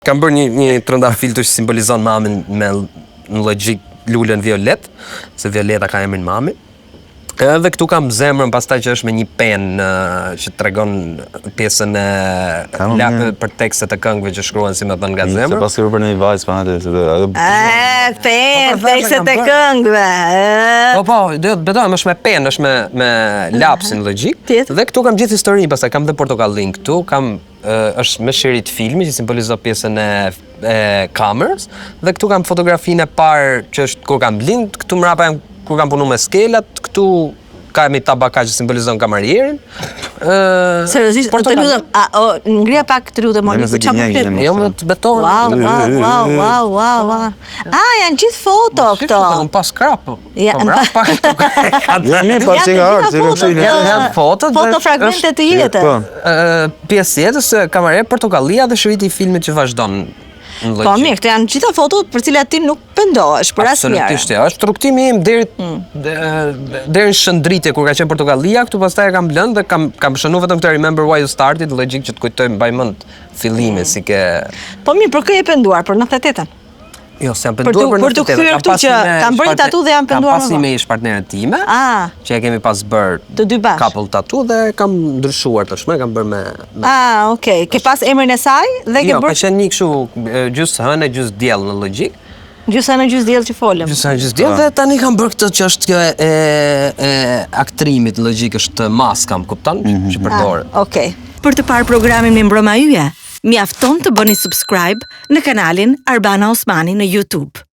Kam bërë një trëndafil që simbolizon mamin me në logjik lulën violet, se violeta ka emrin mami. Edhe këtu kam zemrën pastaj që është me një penë që tregon pjesën e për tekstet e këngëve që shkruan si më thënë nga zemra. Se pas kërë për një vajzë pa atë. Tekstet e këngëve. Po, betoj, është me penë, është me lapsin logjik. Dhe këtu kam gjithë historinë, pastaj kam dhe portokallin këtu, kam është me shirit filmi që simbolizon pjesën e kamerës, dhe këtu kam fotografinë e parë që është kur kam lind, këtu mrapa jam kur kam punu me skelat, këtu ka mi tabaka që simbolizon kamarierin. Seriozisht, të lutem, ngrija pak të lutem, Moni, çfarë po flet? Jo, më të betonë. Wow. Janë gjithë foto këto. Unë pas krapë. Foto fragmente të jetës. Pjesë jetës, kamarier Portokallia dhe shëriti i filmit që vazhdon. Po mirë, këto janë gjitha foto për cilat ti nuk pendohesh për asnjëherë. Absolutisht, është rrugtimi im deri në shëndritje kur ka qenë Portokallia, këtu pastaj e kam lënë dhe kam shënuar vetëm këtë Remember Why You Started, logjik që të kujtoj mbaj mend fillimin si ke. Po mirë, për kë je penduar për 98-ën? Jo, se jam penduar për të kthyer këtu që kam bërë tatu dhe jam penduar. Kam pas një ish partnere time, që e kemi pas bërë të dy bashkë. Couple tatu dhe kam ndryshuar tashmë, kam bërë me. Okay. Ke pas emrin e saj dhe ke bërë. Jo, ka qenë një kështu gjysë hënë, gjysë diell në logjik. Gjysë hënë, gjysë diell që folëm. Gjysë hënë, gjysë diell dhe tani kam bërë këtë që është kjo e aktrimit në logjik është maska, më kupton, që përdor. Okay. Për të parë programin me Mbroma Yje, mjafton të bëni subscribe në kanalin Arbana Osmani në YouTube.